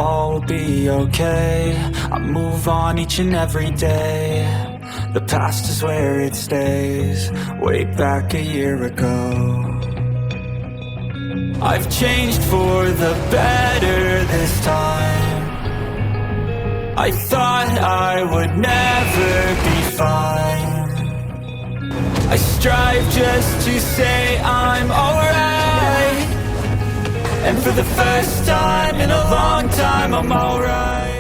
all will be okay. I move on each and every day. The past is where it stays, way back a year ago. I've changed for the better this time. I thought I would never be fine. I strive just to say I'm alright. And for the first time in a long time, I'm alright.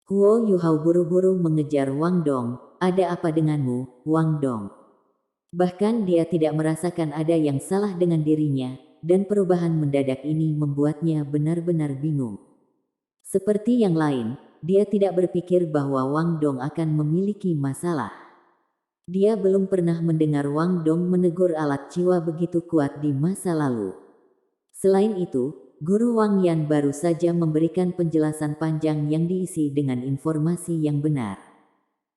Huo Yuhao buru-buru mengejar Wang Dong. Ada apa denganmu, Wang Dong? Bahkan dia tidak merasakan ada yang salah dengan dirinya, dan perubahan mendadak ini membuatnya benar-benar bingung. Seperti yang lain, dia tidak berpikir bahwa Wang Dong akan memiliki masalah. Dia belum pernah mendengar Wang Dong menegur alat jiwa begitu kuat di masa lalu. Selain itu, Guru Wang Yan baru saja memberikan penjelasan panjang yang diisi dengan informasi yang benar.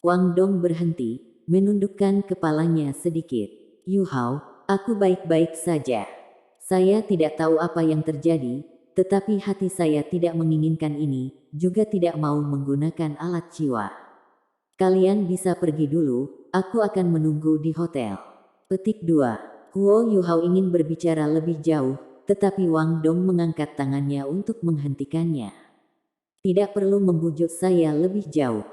Wang Dong berhenti, menundukkan kepalanya sedikit. Yuhao, aku baik-baik saja. Saya tidak tahu apa yang terjadi, tetapi hati saya tidak menginginkan ini, juga tidak mau menggunakan alat jiwa. Kalian bisa pergi dulu, aku akan menunggu di hotel. Petik 2. Huo Yuhao ingin berbicara lebih jauh, tetapi Wang Dong mengangkat tangannya untuk menghentikannya. Tidak perlu membujuk saya lebih jauh.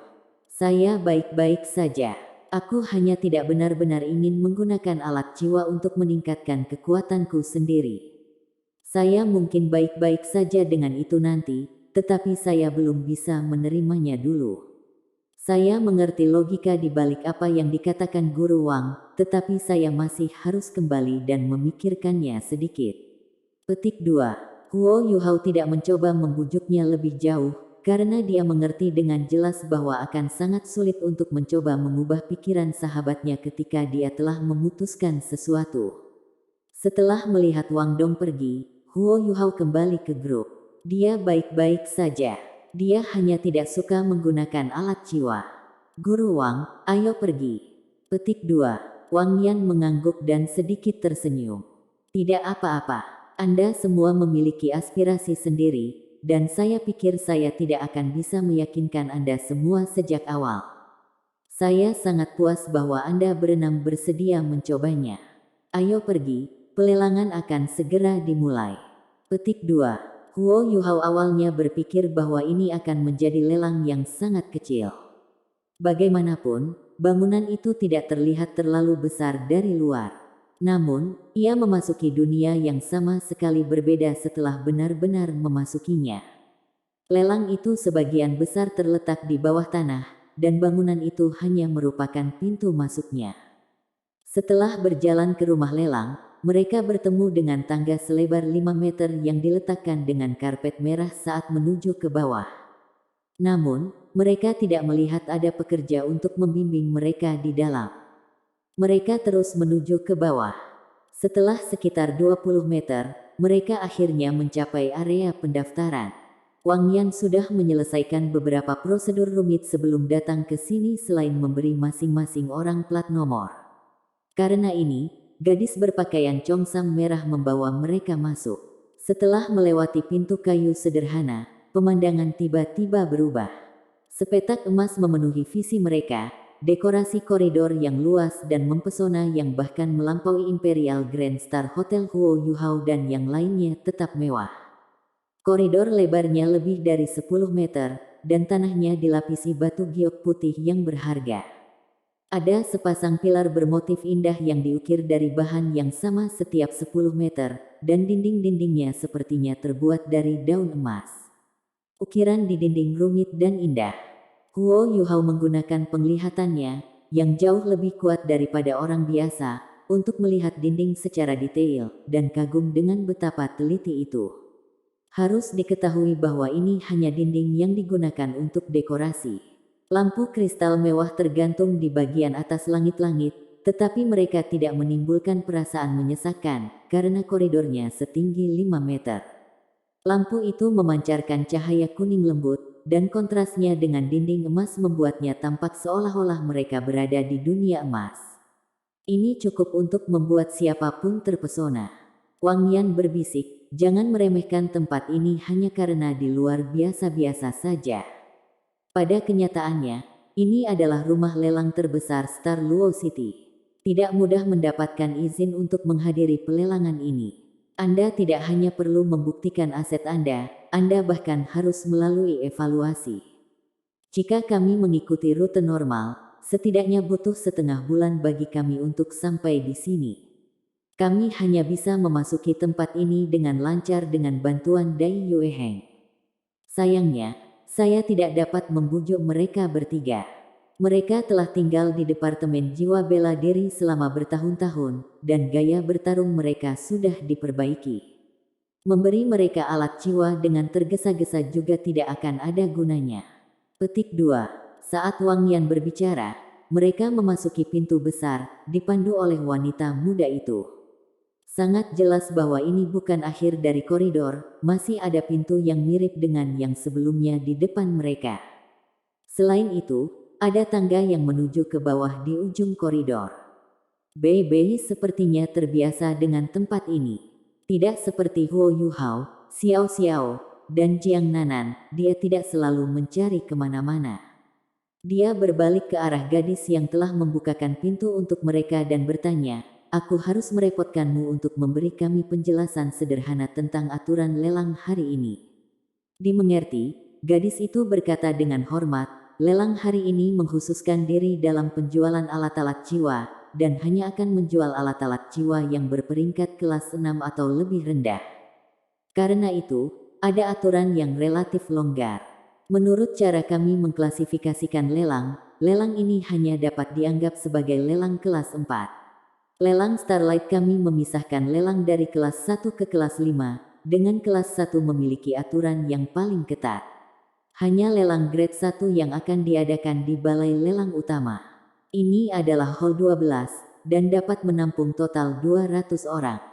Saya baik-baik saja. Aku hanya tidak benar-benar ingin menggunakan alat jiwa untuk meningkatkan kekuatanku sendiri. Saya mungkin baik-baik saja dengan itu nanti, tetapi saya belum bisa menerimanya dulu. Saya mengerti logika di balik apa yang dikatakan Guru Wang, tetapi saya masih harus kembali dan memikirkannya sedikit. Petik 2. Huo Yuhao tidak mencoba membujuknya lebih jauh, karena dia mengerti dengan jelas bahwa akan sangat sulit untuk mencoba mengubah pikiran sahabatnya ketika dia telah memutuskan sesuatu. Setelah melihat Wang Dong pergi, Huo Yuhao kembali ke grup. Dia baik-baik saja. Dia hanya tidak suka menggunakan alat jiwa. Guru Wang, ayo pergi. Petik 2. Wang Yan mengangguk dan sedikit tersenyum. Tidak apa-apa. Anda semua memiliki aspirasi sendiri, dan saya pikir saya tidak akan bisa meyakinkan Anda semua sejak awal. Saya sangat puas bahwa Anda berenam bersedia mencobanya. Ayo pergi, pelelangan akan segera dimulai. Petik 2. Huo Yuhao awalnya berpikir bahwa ini akan menjadi lelang yang sangat kecil. Bagaimanapun, bangunan itu tidak terlihat terlalu besar dari luar. Namun, ia memasuki dunia yang sama sekali berbeda setelah benar-benar memasukinya. Lelang itu sebagian besar terletak di bawah tanah, dan bangunan itu hanya merupakan pintu masuknya. Setelah berjalan ke rumah lelang, mereka bertemu dengan tangga selebar 5 meter yang diletakkan dengan karpet merah saat menuju ke bawah. Namun, mereka tidak melihat ada pekerja untuk membimbing mereka di dalam. Mereka terus menuju ke bawah. Setelah sekitar 20 meter, mereka akhirnya mencapai area pendaftaran. Wang Yan sudah menyelesaikan beberapa prosedur rumit sebelum datang ke sini selain memberi masing-masing orang plat nomor. Karena ini, gadis berpakaian congsam merah membawa mereka masuk. Setelah melewati pintu kayu sederhana, pemandangan tiba-tiba berubah. Sepetak emas memenuhi visi mereka. Dekorasi koridor yang luas dan mempesona yang bahkan melampaui Imperial Grand Star Hotel Huo Yuhao dan yang lainnya tetap mewah. Koridor lebarnya lebih dari 10 meter, dan tanahnya dilapisi batu giok putih yang berharga. Ada sepasang pilar bermotif indah yang diukir dari bahan yang sama setiap 10 meter, dan dinding-dindingnya sepertinya terbuat dari daun emas. Ukiran di dinding rumit dan indah. Huo Yuhao menggunakan penglihatannya, yang jauh lebih kuat daripada orang biasa, untuk melihat dinding secara detail, dan kagum dengan betapa teliti itu. Harus diketahui bahwa ini hanya dinding yang digunakan untuk dekorasi. Lampu kristal mewah tergantung di bagian atas langit-langit, tetapi mereka tidak menimbulkan perasaan menyesakkan, karena koridornya setinggi 5 meter. Lampu itu memancarkan cahaya kuning lembut, dan kontrasnya dengan dinding emas membuatnya tampak seolah-olah mereka berada di dunia emas. Ini cukup untuk membuat siapapun terpesona. Wang Yan berbisik, jangan meremehkan tempat ini hanya karena di luar biasa-biasa saja. Pada kenyataannya, ini adalah rumah lelang terbesar Star Luo City. Tidak mudah mendapatkan izin untuk menghadiri pelelangan ini. Anda tidak hanya perlu membuktikan aset Anda bahkan harus melalui evaluasi. Jika kami mengikuti rute normal, setidaknya butuh setengah bulan bagi kami untuk sampai di sini. Kami hanya bisa memasuki tempat ini dengan lancar dengan bantuan Dai Yue Heng. Sayangnya, saya tidak dapat membujuk mereka bertiga. Mereka telah tinggal di Departemen Jiwa Bela Diri selama bertahun-tahun, dan gaya bertarung mereka sudah diperbaiki. Memberi mereka alat jiwa dengan tergesa-gesa juga tidak akan ada gunanya. Petik 2. Saat Wang Yan berbicara, mereka memasuki pintu besar, dipandu oleh wanita muda itu. Sangat jelas bahwa ini bukan akhir dari koridor, masih ada pintu yang mirip dengan yang sebelumnya di depan mereka. Selain itu, ada tangga yang menuju ke bawah di ujung koridor. Bei sepertinya terbiasa dengan tempat ini. Tidak seperti Huo Yuhao, Xiao Xiao, dan Jiang Nanan, dia tidak selalu mencari kemana-mana. Dia berbalik ke arah gadis yang telah membukakan pintu untuk mereka dan bertanya, "Aku harus merepotkanmu untuk memberi kami penjelasan sederhana tentang aturan lelang hari ini." Dimengerti, gadis itu berkata dengan hormat, "Lelang hari ini mengkhususkan diri dalam penjualan alat-alat jiwa, dan hanya akan menjual alat-alat jiwa yang berperingkat kelas 6 atau lebih rendah. Karena itu, ada aturan yang relatif longgar. Menurut cara kami mengklasifikasikan lelang, lelang ini hanya dapat dianggap sebagai lelang kelas 4. Lelang Starlight kami memisahkan lelang dari kelas 1 ke kelas 5, dengan kelas 1 memiliki aturan yang paling ketat. Hanya lelang grade 1 yang akan diadakan di balai lelang utama. Ini adalah hall 12, dan dapat menampung total 200 orang.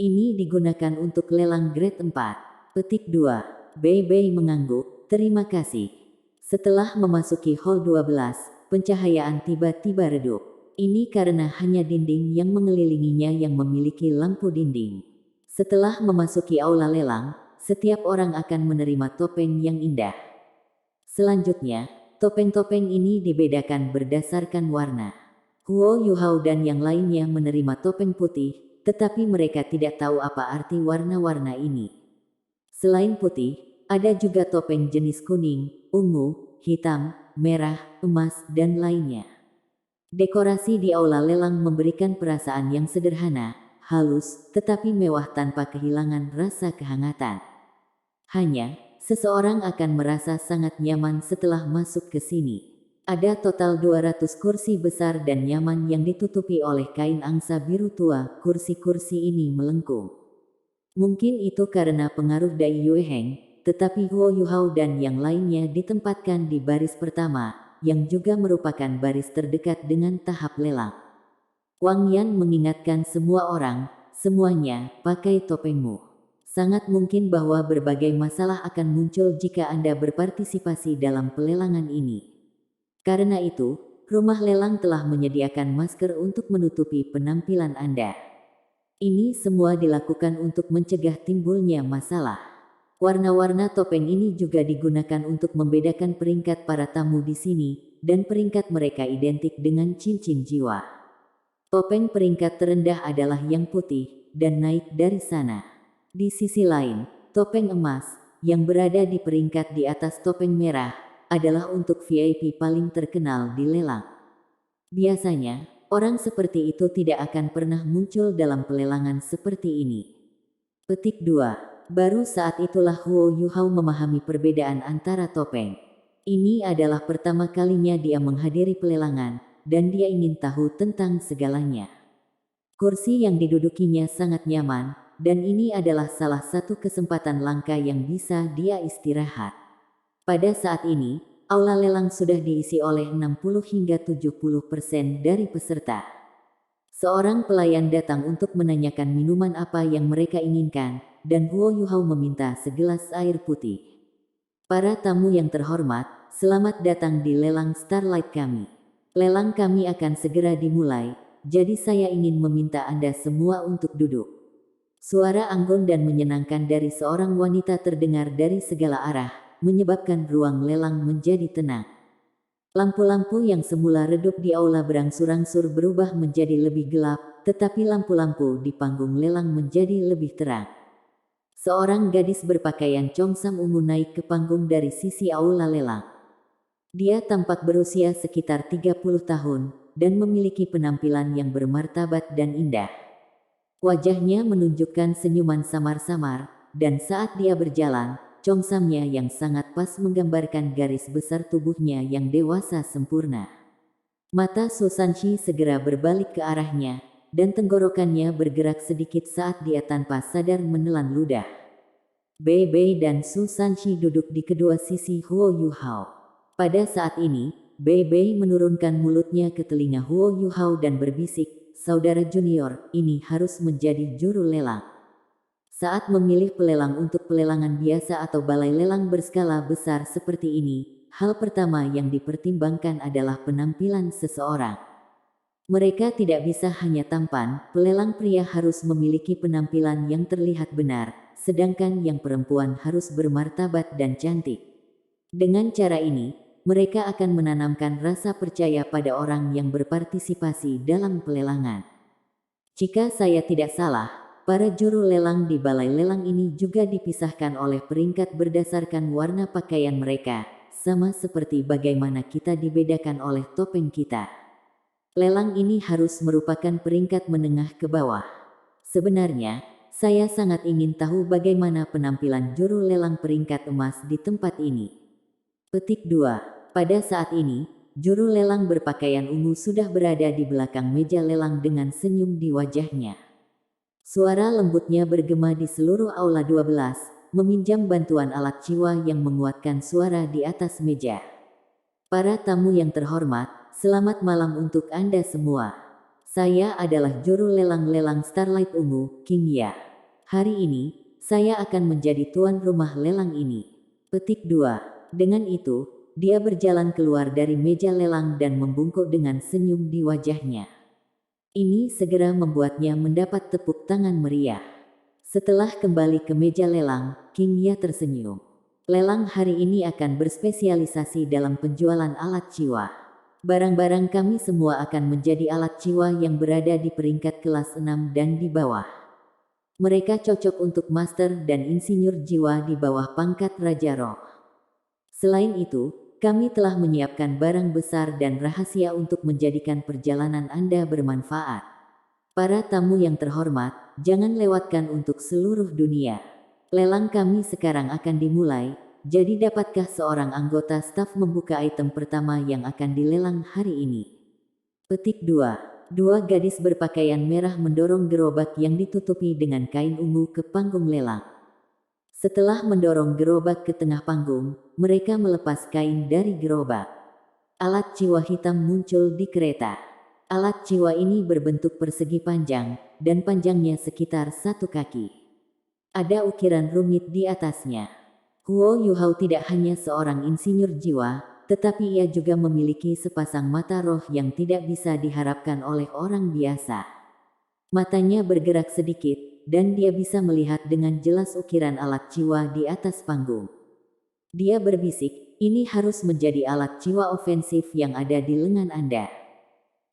Ini digunakan untuk lelang grade 4. Petik 2. Bei mengangguk, terima kasih. Setelah memasuki hall 12, pencahayaan tiba-tiba redup. Ini karena hanya dinding yang mengelilinginya yang memiliki lampu dinding. Setelah memasuki aula lelang, setiap orang akan menerima topeng yang indah. Selanjutnya, topeng-topeng ini dibedakan berdasarkan warna. Huo Yuhao dan yang lainnya menerima topeng putih, tetapi mereka tidak tahu apa arti warna-warna ini. Selain putih, ada juga topeng jenis kuning, ungu, hitam, merah, emas, dan lainnya. Dekorasi di aula lelang memberikan perasaan yang sederhana, halus, tetapi mewah tanpa kehilangan rasa kehangatan. Hanya, seseorang akan merasa sangat nyaman setelah masuk ke sini. Ada total 200 kursi besar dan nyaman yang ditutupi oleh kain angsa biru tua, kursi-kursi ini melengkung. Mungkin itu karena pengaruh Dai Yue Heng, tetapi Huo Yuhao dan yang lainnya ditempatkan di baris pertama, yang juga merupakan baris terdekat dengan tahap lelang. Wang Yan mengingatkan semua orang, semuanya, pakai topengmu. Sangat mungkin bahwa berbagai masalah akan muncul jika Anda berpartisipasi dalam pelelangan ini. Karena itu, rumah lelang telah menyediakan masker untuk menutupi penampilan Anda. Ini semua dilakukan untuk mencegah timbulnya masalah. Warna-warna topeng ini juga digunakan untuk membedakan peringkat para tamu di sini, dan peringkat mereka identik dengan cincin jiwa. Topeng peringkat terendah adalah yang putih, dan naik dari sana. Di sisi lain, topeng emas, yang berada di peringkat di atas topeng merah, adalah untuk VIP paling terkenal di lelang. Biasanya, orang seperti itu tidak akan pernah muncul dalam pelelangan seperti ini. Petik 2. Baru saat itulah Huo Yuhao memahami perbedaan antara topeng. Ini adalah pertama kalinya dia menghadiri pelelangan, dan dia ingin tahu tentang segalanya. Kursi yang didudukinya sangat nyaman, dan ini adalah salah satu kesempatan langka yang bisa dia istirahat. Pada saat ini, aula lelang sudah diisi oleh 60 hingga 70% dari peserta. Seorang pelayan datang untuk menanyakan minuman apa yang mereka inginkan, dan Huo Yuhao meminta segelas air putih. Para tamu yang terhormat, selamat datang di lelang Starlight kami. Lelang kami akan segera dimulai, jadi saya ingin meminta Anda semua untuk duduk. Suara anggun dan menyenangkan dari seorang wanita terdengar dari segala arah, menyebabkan ruang lelang menjadi tenang. Lampu-lampu yang semula redup di aula berangsur-angsur berubah menjadi lebih gelap, tetapi lampu-lampu di panggung lelang menjadi lebih terang. Seorang gadis berpakaian congsam ungu naik ke panggung dari sisi aula lelang. Dia tampak berusia sekitar 30 tahun, dan memiliki penampilan yang bermartabat dan indah. Wajahnya menunjukkan senyuman samar-samar, dan saat dia berjalan, congsamnya yang sangat pas menggambarkan garis besar tubuhnya yang dewasa sempurna. Mata Susanshi segera berbalik ke arahnya, dan tenggorokannya bergerak sedikit saat dia tanpa sadar menelan ludah. Bei Bei dan Susanshi duduk di kedua sisi Huo Yuhao. Pada saat ini, Bei Bei menurunkan mulutnya ke telinga Huo Yuhao dan berbisik, "Saudara junior, ini harus menjadi juru lelang." Saat memilih pelelang untuk pelelangan biasa atau balai lelang berskala besar seperti ini, hal pertama yang dipertimbangkan adalah penampilan seseorang. Mereka tidak bisa hanya tampan, pelelang pria harus memiliki penampilan yang terlihat benar, sedangkan yang perempuan harus bermartabat dan cantik. Dengan cara ini, mereka akan menanamkan rasa percaya pada orang yang berpartisipasi dalam pelelangan. Jika saya tidak salah, para juru lelang di balai lelang ini juga dipisahkan oleh peringkat berdasarkan warna pakaian mereka, sama seperti bagaimana kita dibedakan oleh topeng kita. Lelang ini harus merupakan peringkat menengah ke bawah. Sebenarnya, saya sangat ingin tahu bagaimana penampilan juru lelang peringkat emas di tempat ini. Petik 2. Pada saat ini, juru lelang berpakaian ungu sudah berada di belakang meja lelang dengan senyum di wajahnya. Suara lembutnya bergema di seluruh aula 12, meminjam bantuan alat jiwa yang menguatkan suara di atas meja. Para tamu yang terhormat, selamat malam untuk Anda semua. Saya adalah juru lelang-lelang Starlight Ungu, King Ya. Hari ini, saya akan menjadi tuan rumah lelang ini. Petik 2. Dengan itu, dia berjalan keluar dari meja lelang dan membungkuk dengan senyum di wajahnya. Ini segera membuatnya mendapat tepuk tangan meriah. Setelah kembali ke meja lelang, King Ya tersenyum. Lelang hari ini akan berspesialisasi dalam penjualan alat jiwa. Barang-barang kami semua akan menjadi alat jiwa yang berada di peringkat kelas 6 dan di bawah. Mereka cocok untuk master dan insinyur jiwa di bawah pangkat Raja Roh. Selain itu, kami telah menyiapkan barang besar dan rahasia untuk menjadikan perjalanan Anda bermanfaat. Para tamu yang terhormat, jangan lewatkan untuk seluruh dunia. Lelang kami sekarang akan dimulai, jadi dapatkah seorang anggota staf membuka item pertama yang akan dilelang hari ini? Petik 2. Dua gadis berpakaian merah mendorong gerobak yang ditutupi dengan kain ungu ke panggung lelang. Setelah mendorong gerobak ke tengah panggung, mereka melepas kain dari gerobak. Alat jiwa hitam muncul di kereta. Alat jiwa ini berbentuk persegi panjang, dan panjangnya sekitar 1 kaki. Ada ukiran rumit di atasnya. Huo Yuhao tidak hanya seorang insinyur jiwa, tetapi ia juga memiliki sepasang mata roh yang tidak bisa diharapkan oleh orang biasa. Matanya bergerak sedikit, dan dia bisa melihat dengan jelas ukiran alat jiwa di atas panggung. Dia berbisik, "Ini harus menjadi alat jiwa ofensif yang ada di lengan Anda.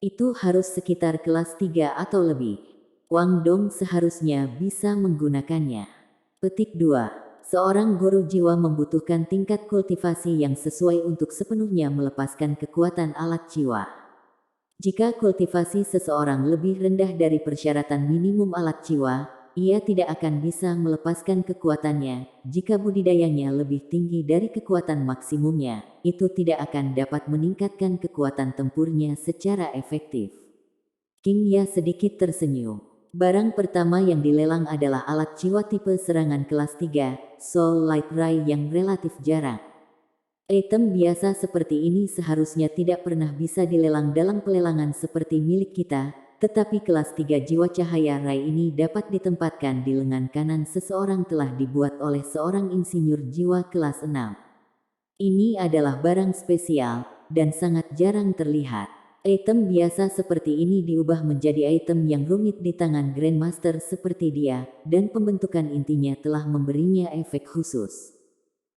Itu harus sekitar kelas 3 atau lebih. Wang Dong seharusnya bisa menggunakannya." Petik 2. Seorang guru jiwa membutuhkan tingkat kultivasi yang sesuai untuk sepenuhnya melepaskan kekuatan alat jiwa. Jika kultivasi seseorang lebih rendah dari persyaratan minimum alat jiwa, ia tidak akan bisa melepaskan kekuatannya. Jika budidayanya lebih tinggi dari kekuatan maksimumnya, itu tidak akan dapat meningkatkan kekuatan tempurnya secara efektif. King Ya sedikit tersenyum. Barang pertama yang dilelang adalah alat jiwa tipe serangan kelas 3, Soul Light Ray yang relatif jarang. Item biasa seperti ini seharusnya tidak pernah bisa dilelang dalam pelelangan seperti milik kita, tetapi kelas 3 jiwa cahaya Ray ini dapat ditempatkan di lengan kanan seseorang telah dibuat oleh seorang insinyur jiwa kelas 6. Ini adalah barang spesial dan sangat jarang terlihat. Item biasa seperti ini diubah menjadi item yang rumit di tangan Grandmaster seperti dia, dan pembentukan intinya telah memberinya efek khusus.